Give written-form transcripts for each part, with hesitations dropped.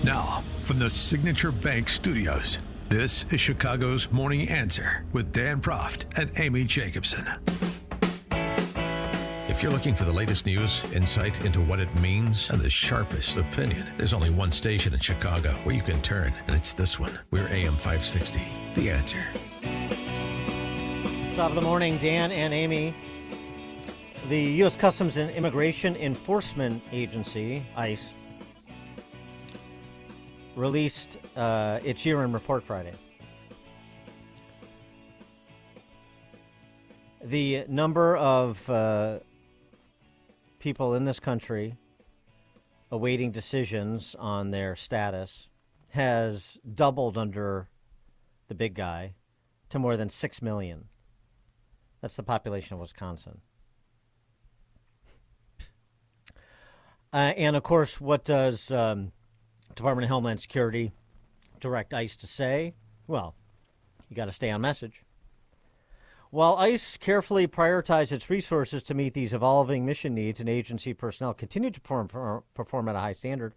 Now, from the Signature Bank Studios, this is Chicago's Morning Answer with Dan Proft and Amy Jacobson. If you're looking for the latest news, insight into what it means, and the sharpest opinion, there's only one station in Chicago where you can turn, and it's this one. We're AM 560, The Answer. Top of the morning, Dan and Amy. The U.S. Customs and Immigration Enforcement Agency, ICE, released its year-end report Friday. The number of people in this country awaiting decisions on their status has doubled under the big guy to more than 6 million. That's the population of Wisconsin. And, of course, what does Department of Homeland Security direct ICE to say? Well, you got to stay on message. While ICE carefully prioritized its resources to meet these evolving mission needs and agency personnel continue to perform at a high standard,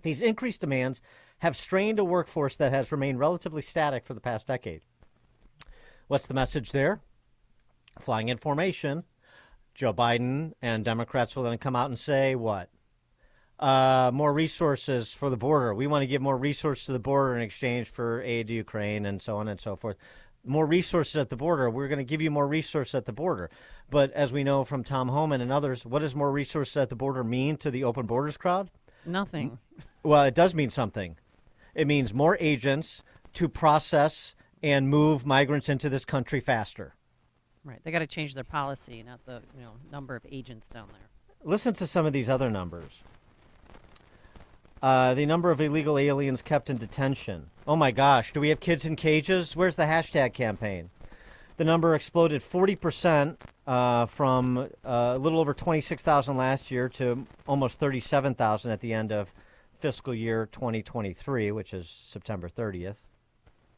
these increased demands have strained a workforce that has remained relatively static for the past decade. What's the message there? Flying in formation. Joe Biden and Democrats will then come out and say what? More resources for the border. We want to give more resources to the border in exchange for aid to Ukraine and so on and so forth. More resources at the border. We're going to give you more resources at the border. But as we know from Tom Homan and others, what does more resources at the border mean to the open borders crowd? Nothing. Well, it does mean something. It means more agents to process and move migrants into this country faster. Right. They got to change their policy, not the number of agents down there. Listen to some of these other numbers. The number of illegal aliens kept in detention. Oh, my gosh. Do we have kids in cages? Where's the hashtag campaign? The number exploded 40% from a little over 26,000 last year to almost 37,000 at the end of fiscal year 2023, which is September 30th.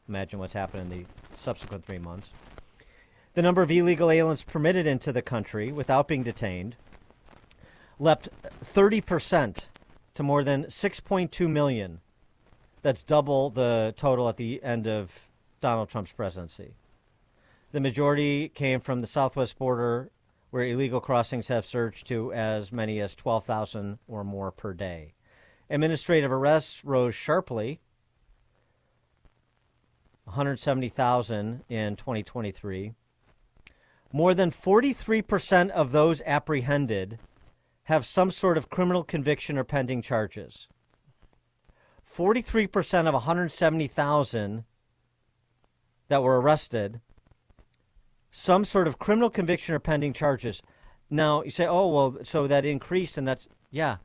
Imagine what's happened in the subsequent 3 months. The number of illegal aliens permitted into the country without being detained leapt 30% to more than 6.2 million. That's double the total at the end of Donald Trump's presidency. The majority came from the southwest border, where illegal crossings have surged to as many as 12,000 or more per day. Administrative arrests rose sharply, 170,000 in 2023. More than 43% of those apprehended have some sort of criminal conviction or pending charges. 43% of 170,000 that were arrested, some sort of criminal conviction or pending charges. Now, you say, oh, well, so that increased, and that's, yeah.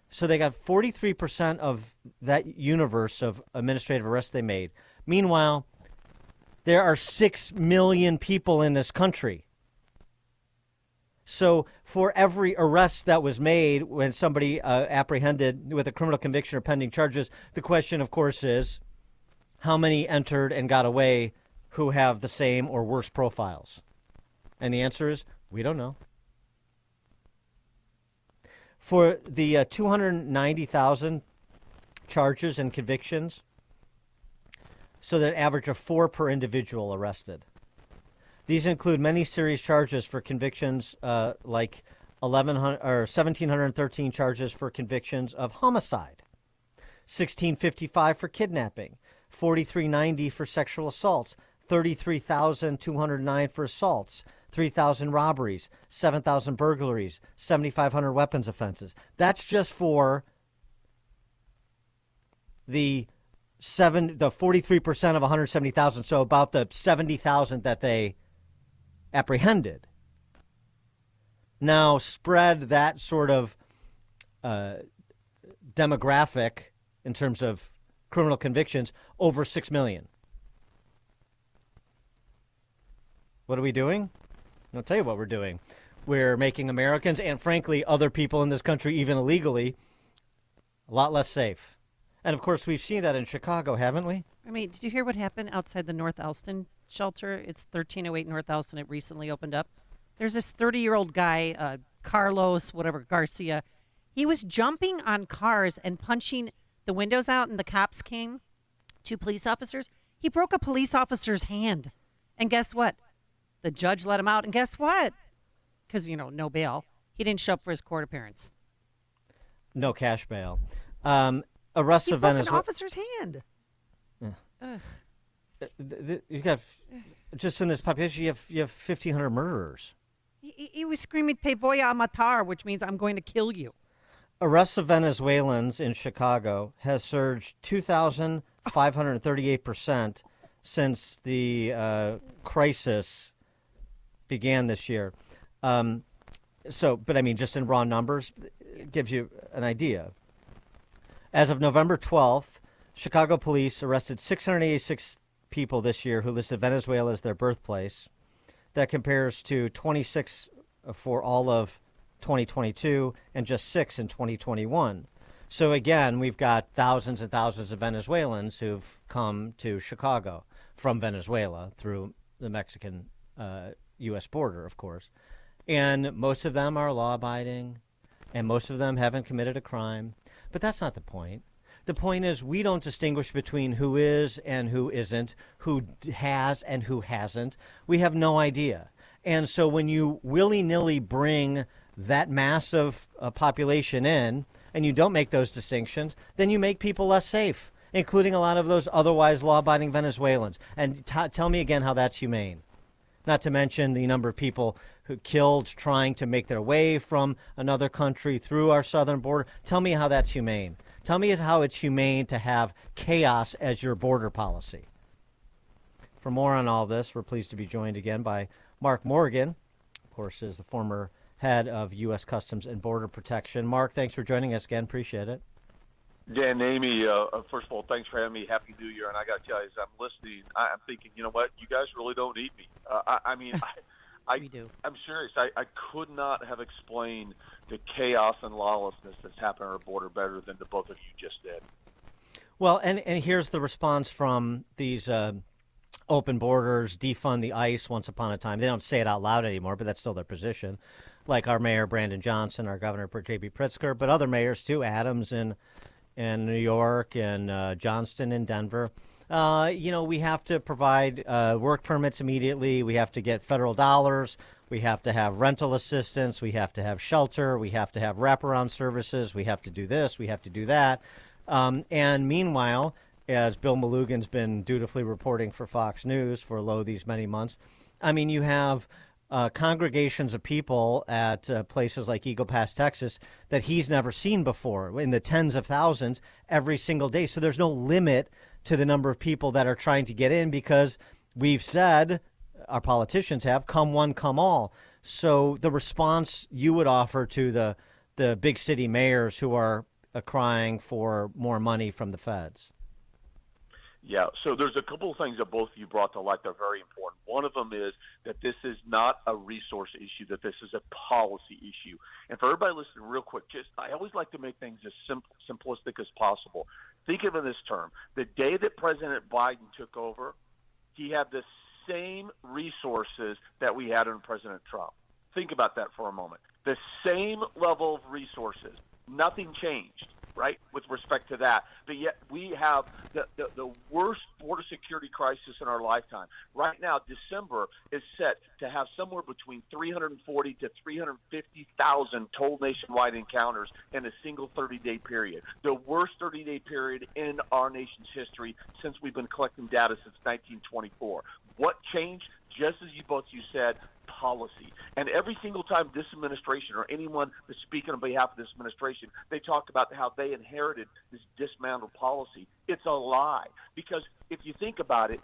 So they got 43% of that universe of administrative arrests they made. Meanwhile, there are 6 million people in this country. So for every arrest that was made when somebody apprehended with a criminal conviction or pending charges, the question, of course, is how many entered and got away who have the same or worse profiles? And the answer is we don't know. For the 290,000 charges and convictions, so that average of 4 per individual arrested. These include many serious charges for convictions like 1,713 charges for convictions of homicide, 1,655 for kidnapping, 4,390 for sexual assaults, 33,209 for assaults, 3,000 robberies, 7,000 burglaries, 7,500 weapons offenses. That's just for the 43% of 170,000, so about the 70,000 that they apprehended. Now spread that sort of demographic in terms of criminal convictions over 6 million. What are we doing? I'll tell you what we're doing. We're making Americans and, frankly, other people in this country, even illegally, a lot less safe. And, of course, we've seen that in Chicago, haven't we? I mean, did you hear what happened outside the North Elston shelter? It's 1308 North Elston. It recently opened up. There's this 30-year-old guy, Carlos, whatever, Garcia. He was jumping on cars and punching the windows out and the cops came, 2 police officers, he broke a police officer's hand. And guess what? The judge let him out. And guess what? Because, no bail. He didn't show up for his court appearance. No cash bail. Arrests He of broke an Venezuela. officer's hand. Ugh. You got just in this population, you have 1,500 murderers. He was screaming "Te voy a matar," which means "I'm going to kill you." Arrests of Venezuelans in Chicago has surged 2,538% since the crisis began this year. But I mean, just in raw numbers, it gives you an idea. As of November 12th, Chicago police arrested 686 people this year who listed Venezuela as their birthplace. That compares to 26 for all of 2022 and just 6 in 2021. So again, we've got thousands and thousands of Venezuelans who've come to Chicago from Venezuela through the Mexican U.S. border, of course. And most of them are law-abiding, and most of them haven't committed a crime. But that's not the point. The point is we don't distinguish between who is and who isn't, who has and who hasn't. We have no idea. And so when you willy-nilly bring that massive population in and you don't make those distinctions, then you make people less safe, including a lot of those otherwise law-abiding Venezuelans. And tell me again how that's humane. Not to mention the number of people who killed trying to make their way from another country through our southern border. Tell me how that's humane. Tell me how it's humane to have chaos as your border policy. For more on all this, we're pleased to be joined again by Mark Morgan, of course, is the former head of U.S. Customs and Border Protection. Mark, thanks for joining us again. Appreciate it. Dan, Amy, first of all, thanks for having me. Happy New Year. And I got to tell you, as I'm listening, I'm thinking, you know what? You guys really don't need me. We do. I'm serious. I could not have explained the chaos and lawlessness that's happened on our border better than the both of you just did. Well, and here's the response from these open borders, defund the ICE once upon a time. They don't say it out loud anymore, but that's still their position. Like our mayor, Brandon Johnson, our governor, J.B. Pritzker, but other mayors too, Adams in New York and Johnston in Denver. We have to provide work permits immediately. We have to get federal dollars. We have to have rental assistance. We have to have shelter. We have to have wraparound services. We have to do this. We have to do that. And meanwhile, as Bill Malugan's been dutifully reporting for Fox News for these many months, I mean, you have congregations of people at places like Eagle Pass, Texas, that he's never seen before, in the tens of thousands every single day. So there's no limit to the number of people that are trying to get in because we've said, our politicians have, come one, come all. So the response you would offer to the big city mayors who are crying for more money from the feds. Yeah, so there's a couple of things that both of you brought to light that are very important. One of them is that this is not a resource issue, that this is a policy issue. And for everybody listening real quick, I always like to make things as simplistic as possible. Think of it in this term. The day that President Biden took over, he had the same resources that we had under President Trump. Think about that for a moment. The same level of resources. Nothing changed, right, with respect to that. But yet we have the worst border security crisis in our lifetime. Right now, December is set to have somewhere between 340 to 350,000 total nationwide encounters in a single 30-day period. The worst 30-day period in our nation's history since we've been collecting data since 1924. What changed? Just as you said, policy. And every single time this administration or anyone that's speaking on behalf of this administration, they talk about how they inherited this dismantled policy. It's a lie. Because if you think about it,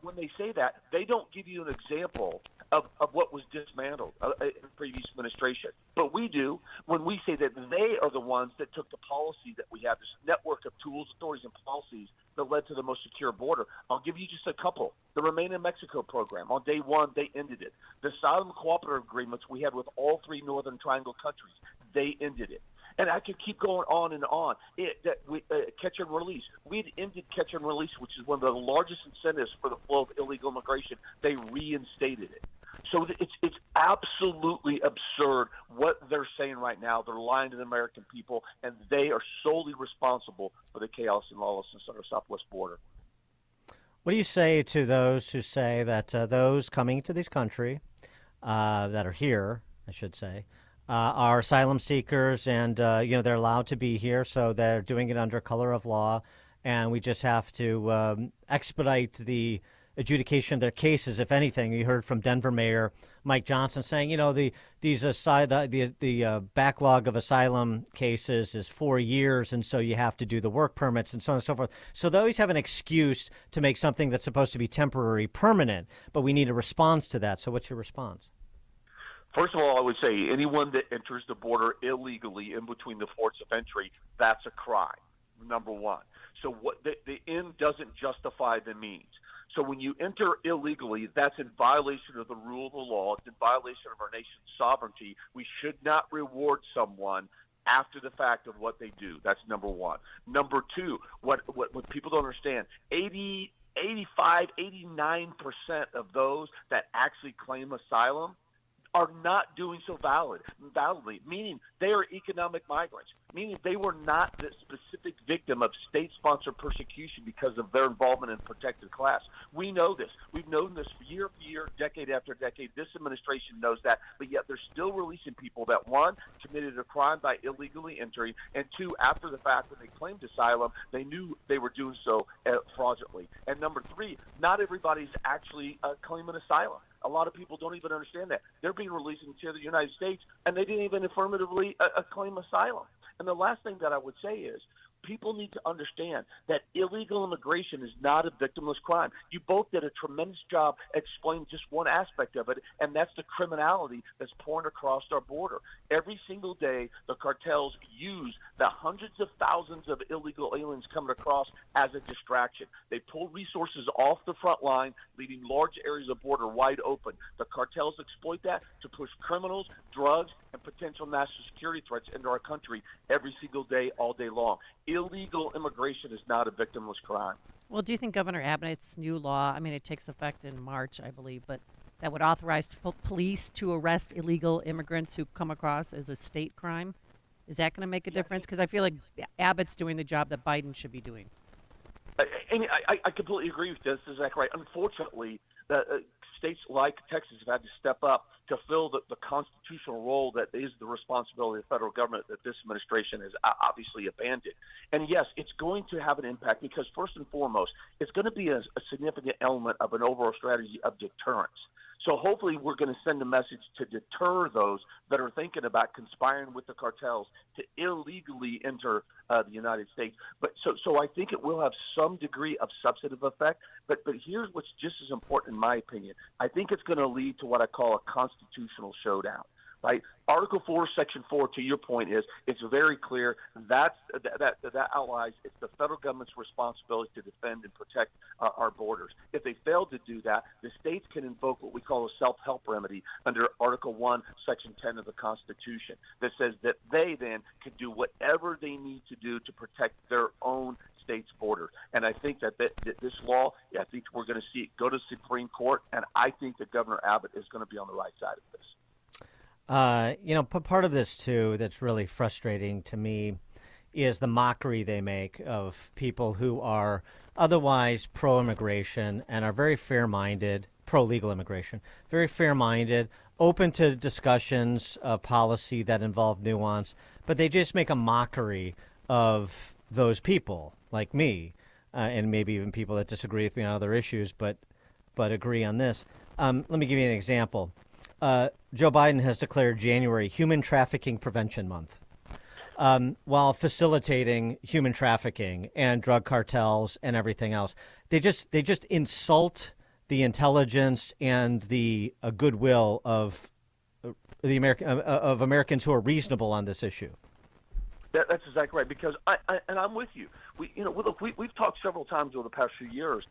when they say that, they don't give you an example of what was dismantled in the previous administration. But we do when we say that they are the ones that took the policy that we have, this network of tools, authorities, and policies that led to the most secure border. I'll give you just a couple. The Remain in Mexico program, on day one, they ended it. The asylum cooperative agreements we had with all 3 Northern Triangle countries, they ended it. And I could keep going on and on. Catch and release. We'd ended catch and release, which is one of the largest incentives for the flow of illegal immigration. They reinstated it. So it's absolutely absurd what they're saying right now. They're lying to the American people, and they are solely responsible for the chaos and lawlessness on our southwest border. What do you say to those who say that those coming to this country that are here, I should say, are asylum seekers, and they're allowed to be here, so they're doing it under color of law, and we just have to expedite the adjudication of their cases. If anything, you heard from Denver Mayor Mike Johnson saying, the backlog of asylum cases is 4 years, and so you have to do the work permits and so on and so forth. So they always have an excuse to make something that's supposed to be temporary permanent, but we need a response to that. So what's your response? First of all, I would say anyone that enters the border illegally in between the ports of entry, that's a crime, number one. So what the end doesn't justify the means. So when you enter illegally, that's in violation of the rule of the law. It's in violation of our nation's sovereignty. We should not reward someone after the fact of what they do. That's number one. Number two, what people don't understand, 85, 89% of those that actually claim asylum are not doing so validly, meaning they are economic migrants, meaning they were not the specific victim of state-sponsored persecution because of their involvement in protected class. We know this. We've known this year after year, decade after decade. This administration knows that, but yet they're still releasing people that, one, committed a crime by illegally entering, and two, after the fact, when they claimed asylum, they knew they were doing so fraudulently. And number three, not everybody's actually claiming asylum. A lot of people don't even understand that. They're being released into the United States, and they didn't even affirmatively claim asylum. And the last thing that I would say is people need to understand that illegal immigration is not a victimless crime. You both did a tremendous job explaining just one aspect of it, and that's the criminality that's pouring across our border. Every single day, the cartels use the hundreds of thousands of illegal aliens coming across as a distraction. They pull resources off the front line, leaving large areas of border wide open. The cartels exploit that to push criminals, drugs, and potential national security threats into our country every single day, all day long. Illegal immigration is not a victimless crime. Well, do you think Governor Abbott's new law, I mean, it takes effect in March, I believe, but that would authorize police to arrest illegal immigrants who come across as a state crime? Is that going to make a difference? Because I feel like Abbott's doing the job that Biden should be doing. I completely agree with this. This is exactly right. Unfortunately, states like Texas have had to step up to fill the constitutional role that is the responsibility of the federal government that this administration has obviously abandoned. And yes, it's going to have an impact because first and foremost, it's going to be a significant element of an overall strategy of deterrence. So hopefully we're going to send a message to deter those that are thinking about conspiring with the cartels to illegally enter the United States. But so I think it will have some degree of substantive effect. But here's what's just as important, in my opinion. I think it's going to lead to what I call a constitutional showdown. Right, Article 4, Section 4. To your point, is it's very clear that outlines it's the federal government's responsibility to defend and protect our borders. If they fail to do that, the states can invoke what we call a self-help remedy under Article 1, Section 10 of the Constitution that says that they then can do whatever they need to do to protect their own state's borders. And I think that this law, I think we're going to see it go to Supreme Court, and I think that Governor Abbott is going to be on the right side of this. Part of this, too, that's really frustrating to me is the mockery they make of people who are otherwise pro-immigration and are very fair-minded, pro-legal immigration, very fair-minded, open to discussions of policy that involve nuance, but they just make a mockery of those people like me and maybe even people that disagree with me on other issues but agree on this. Let me give you an example. Joe Biden has declared January Human Trafficking Prevention Month, while facilitating human trafficking and drug cartels and everything else. They just insult the intelligence and the goodwill of the Americans who are reasonable on this issue. That's exactly right. Because I'm with you. We've talked several times over the past few years.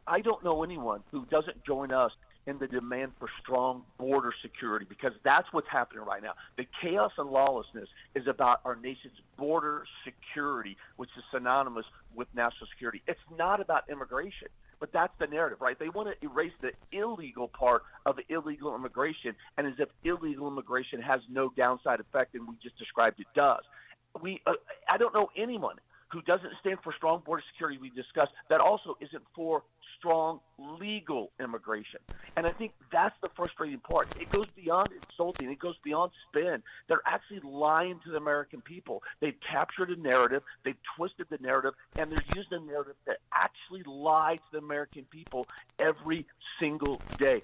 I don't know anyone who doesn't join us in the demand for strong border security, because that's what's happening right now. The chaos and lawlessness is about our nation's border security, which is synonymous with national security. It's not about immigration, but that's the narrative, right? They want to erase the illegal part of illegal immigration, and as if illegal immigration has no downside effect, and we just described it does. I don't know anyone who doesn't stand for strong border security we discussed that also isn't for strong legal immigration. And I think that's the frustrating part. It goes beyond insulting. It goes beyond spin. They're actually lying to the American people. They've captured a narrative. They've twisted the narrative, and they're using a narrative that actually lie to the American people every single day.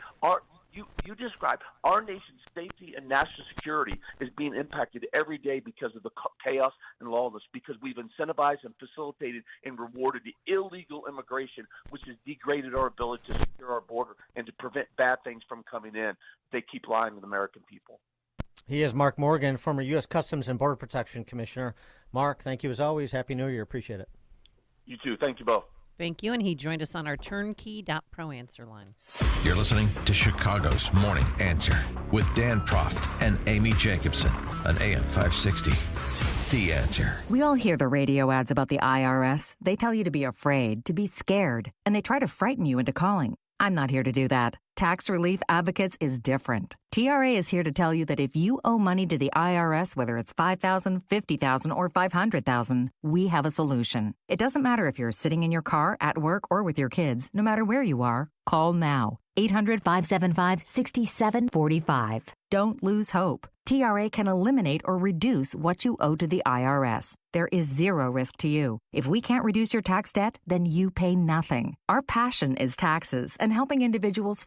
You described our nation's safety and national security is being impacted every day because of the chaos and lawlessness, because we've incentivized and facilitated and rewarded the illegal immigration, which has degraded our ability to secure our border and to prevent bad things from coming in. They keep lying to the American people. He is Mark Morgan, former U.S. Customs and Border Protection Commissioner. Mark, thank you as always. Happy New Year. Appreciate it. You too. Thank you both. Thank you. And he joined us on our turnkey.pro answer line. You're listening to Chicago's Morning Answer with Dan Proft and Amy Jacobson on AM 560. The Answer. We all hear the radio ads about the IRS. They tell you to be afraid, to be scared, and they try to frighten you into calling. I'm not here to do that. Tax Relief Advocates is different. TRA is here to tell you that if you owe money to the IRS, whether it's $5,000, $50,000, or $500,000, we have a solution. It doesn't matter if you're sitting in your car, at work, or with your kids. No matter where you are, call now. 800-575-6745. Don't lose hope. TRA can eliminate or reduce what you owe to the IRS. There is zero risk to you. If we can't reduce your tax debt, then you pay nothing. Our passion is taxes and helping individuals